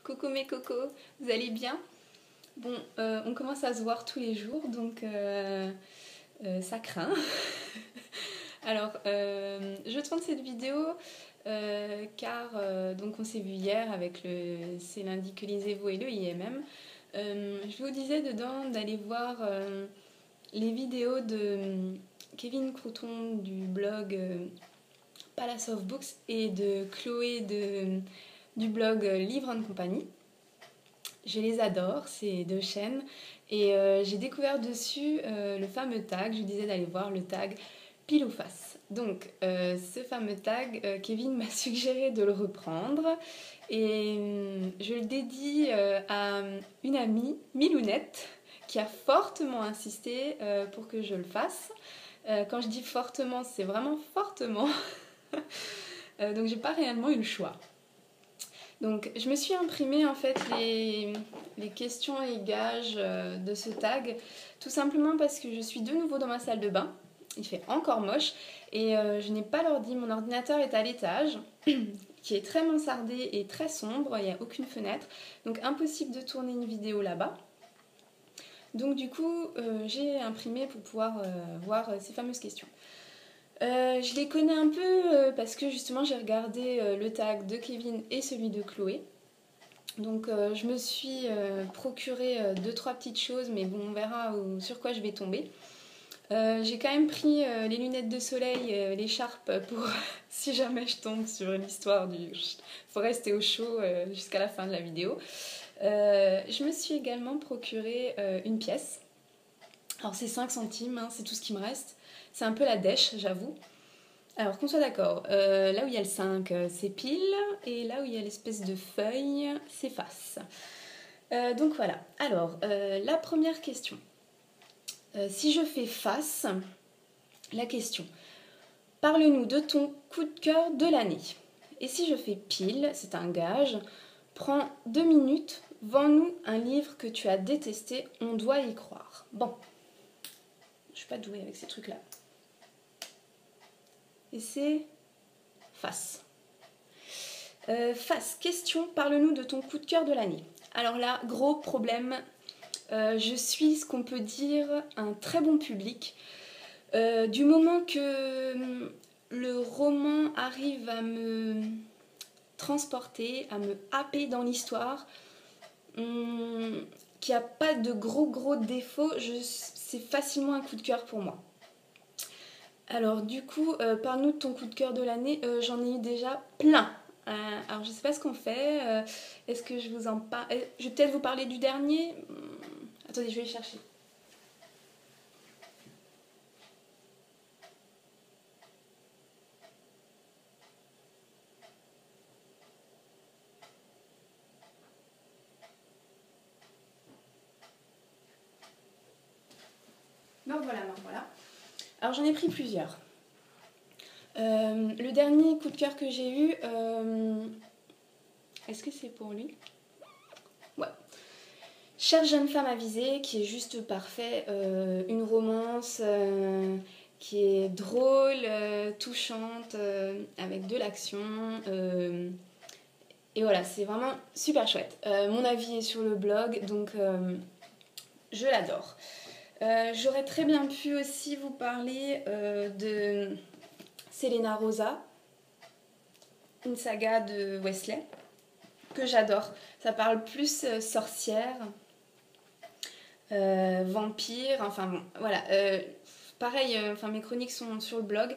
Coucou mes cocos, vous allez bien? Bon, on commence à se voir tous les jours, donc ça craint. Alors, je tourne cette vidéo car donc on s'est vu hier avec le C'est lundi que lisez-vous et le IMM. Je vous disais dedans d'aller voir les vidéos de Kevin Crouton du blog Palace of Books et de Chloé du blog Livre and Compagnie. Je les adore, ces deux chaînes, et j'ai découvert dessus le fameux tag. Je vous disais d'aller voir le tag pile ou face. Donc ce fameux tag, Kevin m'a suggéré de le reprendre et je le dédie à une amie, Milounette, qui a fortement insisté pour que je le fasse. Quand je dis fortement, c'est vraiment fortement. Donc j'ai pas réellement eu le choix. Donc je me suis imprimé en fait les questions et gages de ce tag, tout simplement parce que je suis de nouveau dans ma salle de bain. Il fait encore moche et je n'ai pas l'ordi, mon ordinateur est à l'étage qui est très mansardé et très sombre, il n'y a aucune fenêtre, donc impossible de tourner une vidéo là-bas. Donc du coup j'ai imprimé pour pouvoir voir ces fameuses questions. Je les connais un peu parce que justement j'ai regardé le tag de Kevin et celui de Chloé. Donc je me suis procuré 2-3 petites choses, mais bon on verra sur quoi je vais tomber. J'ai quand même pris les lunettes de soleil, l'écharpe pour si jamais je tombe sur l'histoire du faut rester au chaud jusqu'à la fin de la vidéo. Je me suis également procuré une pièce. Alors c'est 5 centimes, hein, c'est tout ce qui me reste. C'est un peu la dèche, j'avoue. Alors qu'on soit d'accord, là où il y a le 5, c'est pile, et là où il y a l'espèce de feuille, c'est face. Donc voilà. Alors, la première question. Si je fais face, la question. Parle-nous de ton coup de cœur de l'année. Et si je fais pile, c'est un gage. Prends 2 minutes, vends-nous un livre que tu as détesté, on doit y croire. Bon. Je suis pas douée avec ces trucs-là. Et c'est face. Face, question, parle-nous de ton coup de cœur de l'année. Alors là, gros problème, je suis ce qu'on peut dire un très bon public. Du moment que le roman arrive à me transporter, à me happer dans l'histoire, qu'il n'y a pas de gros défauts, c'est facilement un coup de cœur pour moi. Alors du coup, parle-nous de ton coup de cœur de l'année. J'en ai eu déjà plein. Alors je sais pas ce qu'on fait. Est-ce que je vous en parle? Je vais peut-être vous parler du dernier. Attendez, je vais le chercher. Me voilà. Alors j'en ai pris plusieurs. Le dernier coup de cœur que j'ai eu, est-ce que c'est pour lui? Ouais. Chère jeune femme avisée, qui est juste parfait, une romance qui est drôle, touchante, avec de l'action. Et voilà, c'est vraiment super chouette. Mon avis est sur le blog, donc je l'adore. J'aurais très bien pu aussi vous parler de Selena Rosa, une saga de Wesley, que j'adore. Ça parle plus sorcière, vampire, enfin bon, voilà. Pareil, mes chroniques sont sur le blog.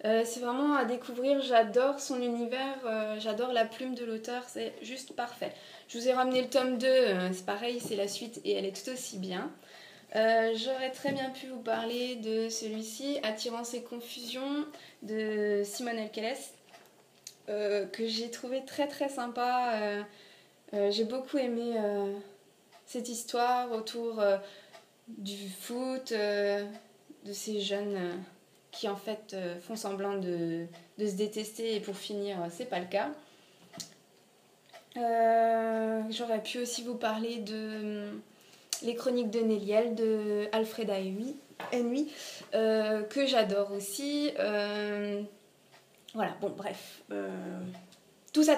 C'est vraiment à découvrir, j'adore son univers, j'adore la plume de l'auteur, c'est juste parfait. Je vous ai ramené le tome 2, c'est pareil, c'est la suite et elle est tout aussi bien. J'aurais très bien pu vous parler de celui-ci, Attirance et confusion, de Simone Elkeles, que j'ai trouvé très très sympa. J'ai beaucoup aimé cette histoire autour du foot, de ces jeunes qui en fait font semblant de se détester et pour finir c'est pas le cas. J'aurais pu aussi vous parler de Les Chroniques de Néliel de Alfreda Henry, que j'adore aussi. Voilà, bon bref, tout ça.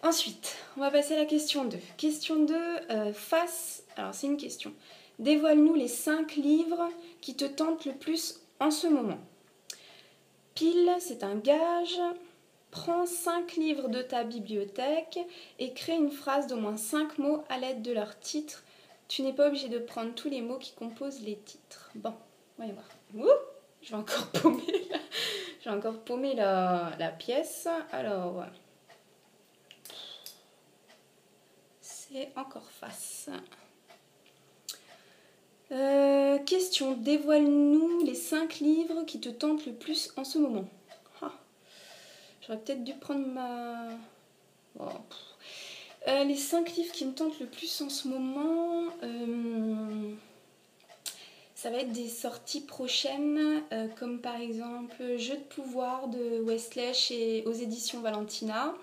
Ensuite, on va passer à la question 2. Question 2, face... Alors, c'est une question. Dévoile-nous les 5 livres qui te tentent le plus en ce moment. Pile, c'est un gage. Prends 5 livres de ta bibliothèque et crée une phrase d'au moins 5 mots à l'aide de leur titre. Tu n'es pas obligé de prendre tous les mots qui composent les titres. Bon, voyons voir. Ouh, je vais encore paumer la pièce. Alors, c'est encore face. Question, dévoile-nous les 5 livres qui te tentent le plus en ce moment. J'aurais peut-être dû prendre ma... Oh. Les 5 livres qui me tentent le plus en ce moment, ça va être des sorties prochaines, comme par exemple Jeu de pouvoir de Westlake et aux éditions Valentina.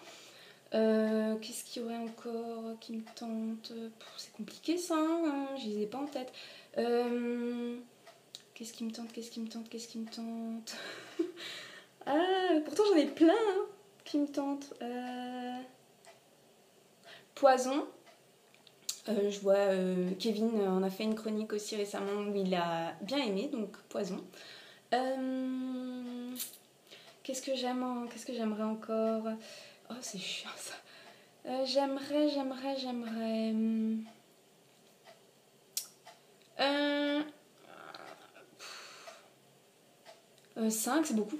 Qu'est-ce qu'il y aurait encore qui me tente? C'est compliqué ça, hein, je les ai pas en tête. Qu'est-ce qui me tente Ah, pourtant j'en ai plein hein, qui me tentent. Poison. Je vois Kevin en a fait une chronique aussi récemment où il a bien aimé, donc Poison. Qu'est-ce que j'aimerais encore? Oh, c'est chiant ça. J'aimerais... 5, c'est beaucoup.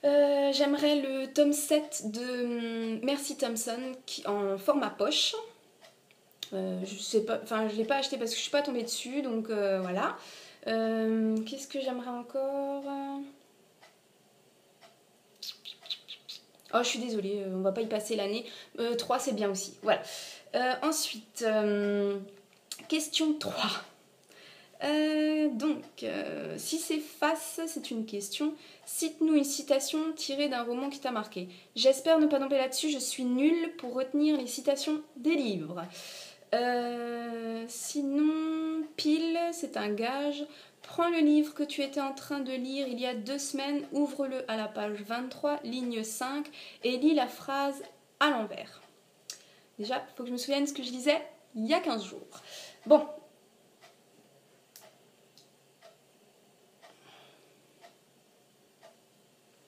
J'aimerais le tome 7 de Mercy Thompson en format poche. Je sais pas, enfin je l'ai pas acheté parce que je suis pas tombée dessus, donc voilà. Qu'est-ce que j'aimerais encore? Oh, je suis désolée, on va pas y passer l'année. 3 c'est bien aussi, voilà. Ensuite, question 3. Si c'est face, c'est une question. Cite-nous une citation tirée d'un roman qui t'a marqué. J'espère ne pas tomber là-dessus, je suis nulle pour retenir les citations des livres. Sinon, pile, c'est un gage. Prends le livre que tu étais en train de lire il y a 2 semaines, ouvre-le à la page 23, ligne 5, et lis la phrase à l'envers. Déjà, il faut que je me souvienne ce que je lisais il y a 15 jours. Bon.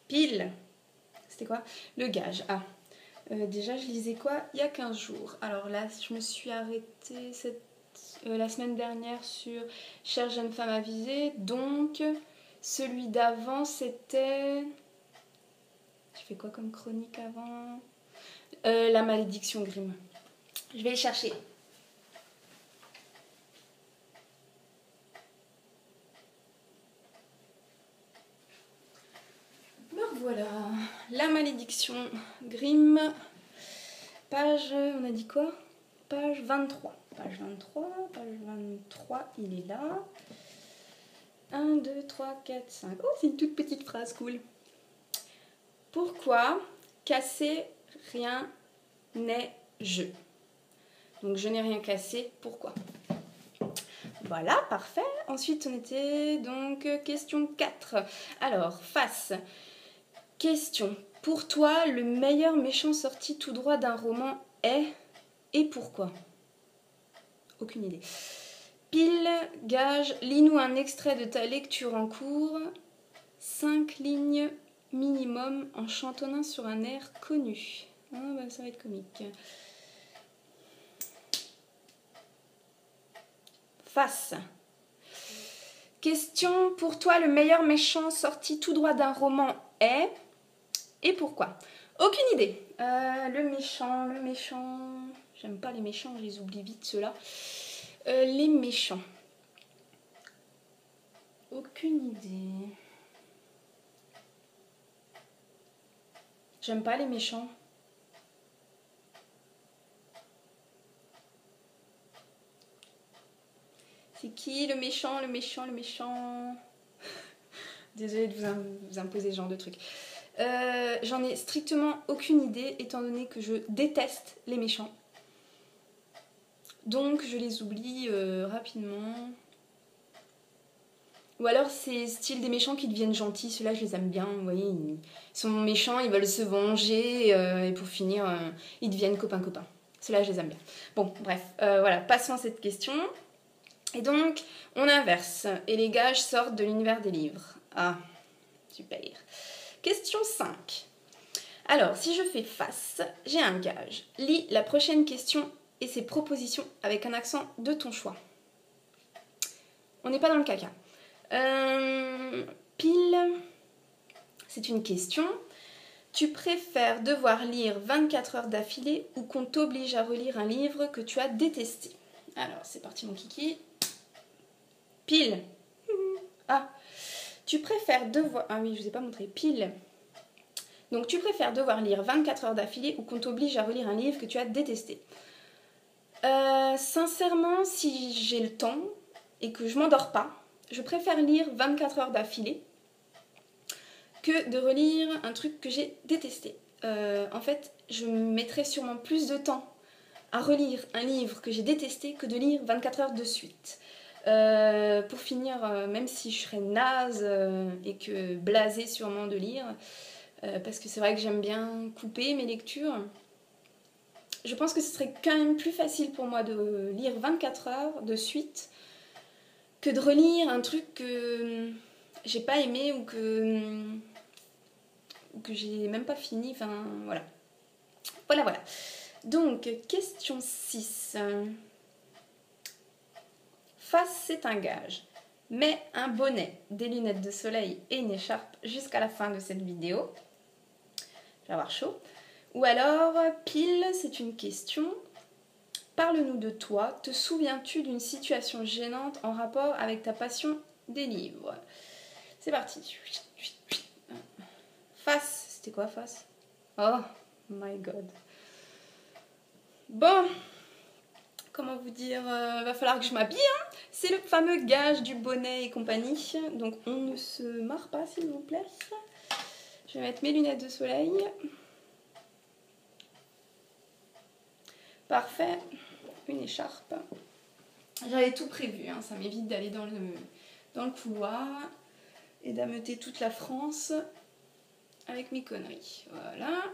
Pile. C'était quoi? Le gage. Ah. Déjà, je lisais quoi il y a 15 jours. Alors là, je me suis arrêtée la semaine dernière sur Chère jeune femme avisée. Donc, celui d'avant, c'était... Je fais quoi comme chronique avant? La malédiction Grimm. Je vais le chercher. Voilà, la malédiction Grimm, page, on a dit quoi? Page 23. Page 23, il est là. 1, 2, 3, 4, 5. Oh, c'est une toute petite phrase, cool. Pourquoi casser rien n'est je? Donc, je n'ai rien cassé, pourquoi? Voilà, parfait. Ensuite, on était donc question 4. Alors, face. Question. Pour toi, le meilleur méchant sorti tout droit d'un roman est et pourquoi? Aucune idée. Pile, gage, lis-nous un extrait de ta lecture en cours. 5 lignes minimum en chantonnant sur un air connu. Ah, bah, ça va être comique. Face. Question. Pour toi, le meilleur méchant sorti tout droit d'un roman est... Et pourquoi? Aucune idée. Le méchant... J'aime pas les méchants, je les oublie vite ceux-là. Les méchants. Aucune idée. J'aime pas les méchants. C'est qui le méchant? Désolée de vous imposer ce genre de truc. J'en ai strictement aucune idée étant donné que je déteste les méchants. Donc je les oublie rapidement. Ou alors c'est style des méchants qui deviennent gentils, ceux-là je les aime bien, vous voyez, ils sont méchants, ils veulent se venger et pour finir ils deviennent copains. Ceux-là, je les aime bien. Bon, bref, voilà, passons à cette question. Et donc, on inverse. Et les gages sortent de l'univers des livres. Ah, super. Question 5. Alors, si je fais face, j'ai un gage. Lis la prochaine question et ses propositions avec un accent de ton choix. On n'est pas dans le caca. Pile, c'est une question. Tu préfères devoir lire 24 heures d'affilée ou qu'on t'oblige à relire un livre que tu as détesté? Alors, c'est parti mon kiki. Pile. Ah, tu préfères devoir... Ah oui, je vous ai pas montré. Pile. Donc, tu préfères devoir lire 24 heures d'affilée ou qu'on t'oblige à relire un livre que tu as détesté? Sincèrement, si j'ai le temps et que je m'endors pas, je préfère lire 24 heures d'affilée que de relire un truc que j'ai détesté. En fait, je mettrais sûrement plus de temps à relire un livre que j'ai détesté que de lire 24 heures de suite. Pour finir, même si je serais naze et que blasée sûrement de lire, parce que c'est vrai que j'aime bien couper mes lectures, je pense que ce serait quand même plus facile pour moi de lire 24 heures de suite que de relire un truc que j'ai pas aimé ou que j'ai même pas fini. Enfin, voilà. Voilà. Donc, question 6. Face, c'est un gage. Mets un bonnet, des lunettes de soleil et une écharpe jusqu'à la fin de cette vidéo. Je vais avoir chaud. Ou alors, pile, c'est une question. Parle-nous de toi. Te souviens-tu d'une situation gênante en rapport avec ta passion des livres? C'est parti. Face. C'était quoi, face? Oh my god. Bon. Comment vous dire, va falloir que je m'habille. Hein. C'est le fameux gage du bonnet et compagnie. Donc, on ne se marre pas, s'il vous plaît. Je vais mettre mes lunettes de soleil. Parfait. Une écharpe. J'avais tout prévu, hein. Ça m'évite d'aller dans le couloir et d'ameuter toute la France avec mes conneries. Voilà.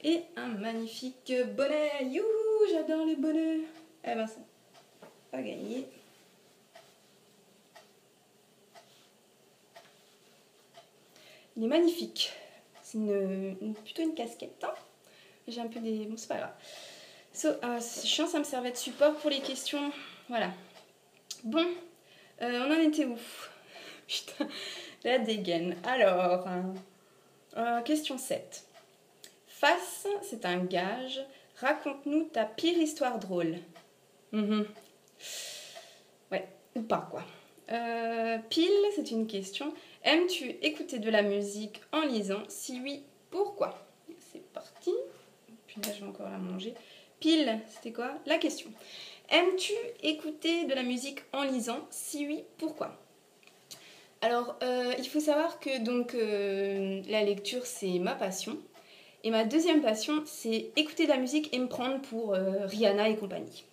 Et un magnifique bonnet. Youhou, j'adore les bonnets. Eh ben, ça pas gagné. Il est magnifique. C'est plutôt une casquette. Hein. J'ai un peu des... Bon, c'est pas grave. C'est chiant, ça me servait de support pour les questions. Voilà. Bon, on en était où? Putain, la dégaine. Alors, question 7. Face, c'est un gage. Raconte-nous ta pire histoire drôle. Ouais, ou pas quoi. Pile, c'est une question. Aimes-tu écouter de la musique en lisant? Si oui, pourquoi? C'est parti. Puis là, je vais encore la manger. Pile, c'était quoi? La question. Aimes-tu écouter de la musique en lisant? Si oui, pourquoi? Alors, il faut savoir que donc la lecture, c'est ma passion. Et ma deuxième passion, c'est écouter de la musique et me prendre pour Rihanna et compagnie.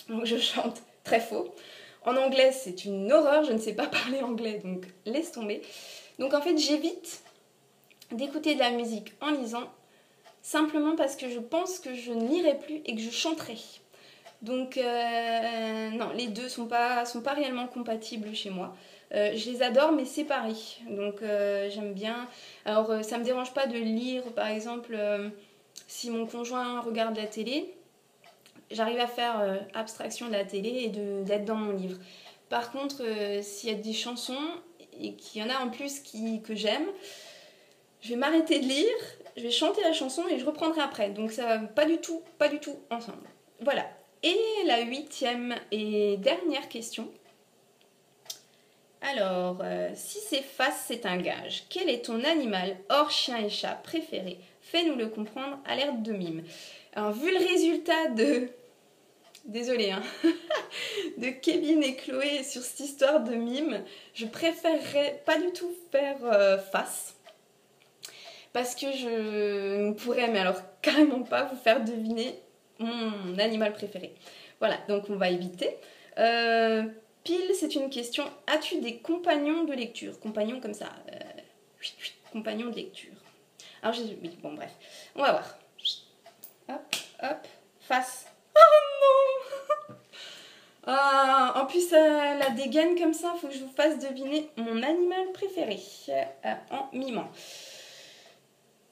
Donc, je chante très faux. En anglais, c'est une horreur. Je ne sais pas parler anglais, donc laisse tomber. Donc, en fait, j'évite d'écouter de la musique en lisant simplement parce que je pense que je ne lirai plus et que je chanterai. Donc, non, les deux sont pas réellement compatibles chez moi. Je les adore, mais séparés. Donc, j'aime bien. Alors, ça me dérange pas de lire, par exemple, si mon conjoint regarde la télé, j'arrive à faire abstraction de la télé et d'être dans mon livre. Par contre, s'il y a des chansons et qu'il y en a en plus que j'aime, je vais m'arrêter de lire, je vais chanter la chanson et je reprendrai après. Donc, ça va pas du tout ensemble. Voilà. Et la 8e et dernière question. Alors, si c'est face, c'est un gage. Quel est ton animal hors chien et chat préféré? Fais-nous le comprendre, alerte de mime. Alors, vu le résultat de... Désolée, hein. de Kevin et Chloé sur cette histoire de mime, je préférerais pas du tout faire face. Parce que je ne pourrais, mais alors carrément pas, vous faire deviner mon animal préféré. Voilà, donc on va éviter. Pile, c'est une question. As-tu des compagnons de lecture? Compagnons comme ça. Compagnons de lecture. Alors, oui, bon, bref. On va voir. Hop, hop. face. Oh non. Ah, en plus, la dégaine comme ça, il faut que je vous fasse deviner mon animal préféré en mimant.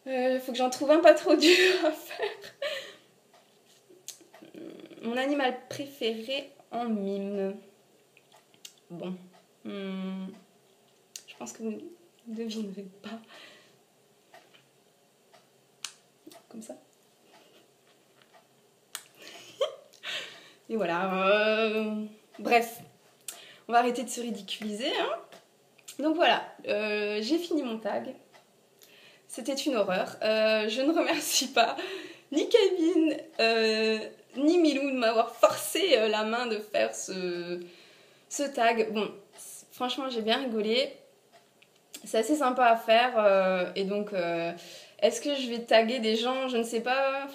Faut que j'en trouve un pas trop dur à faire. Mon animal préféré en mime. Bon. Je pense que vous ne devinerez pas. Comme ça. Et voilà. Bref. On va arrêter de se ridiculiser. Hein. Donc voilà. J'ai fini mon tag. C'était une horreur. Je ne remercie pas ni Kevin ni Milou de m'avoir forcé la main de faire ce tag. Bon, franchement, j'ai bien rigolé. C'est assez sympa à faire. Et donc, est-ce que je vais taguer des gens? Je ne sais pas.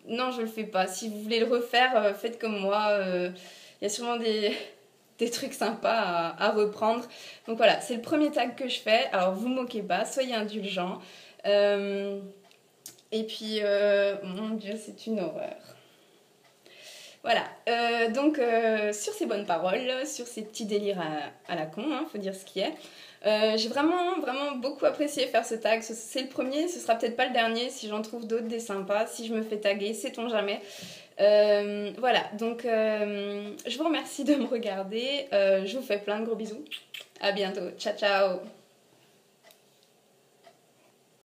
Non, je le fais pas. Si vous voulez le refaire, faites comme moi. Il y a sûrement des trucs sympas à reprendre. Donc voilà, c'est le premier tag que je fais. Alors, vous moquez pas, soyez indulgents. Et puis, mon Dieu, c'est une horreur. Voilà, donc sur ces bonnes paroles, sur ces petits délires à la con, hein, faut dire ce qui est. J'ai vraiment beaucoup apprécié faire ce tag. C'est le premier, ce sera peut-être pas le dernier. Si j'en trouve d'autres des sympas, si je me fais taguer, sait-on jamais. Voilà, donc je vous remercie de me regarder. Je vous fais plein de gros bisous. À bientôt. Ciao, ciao.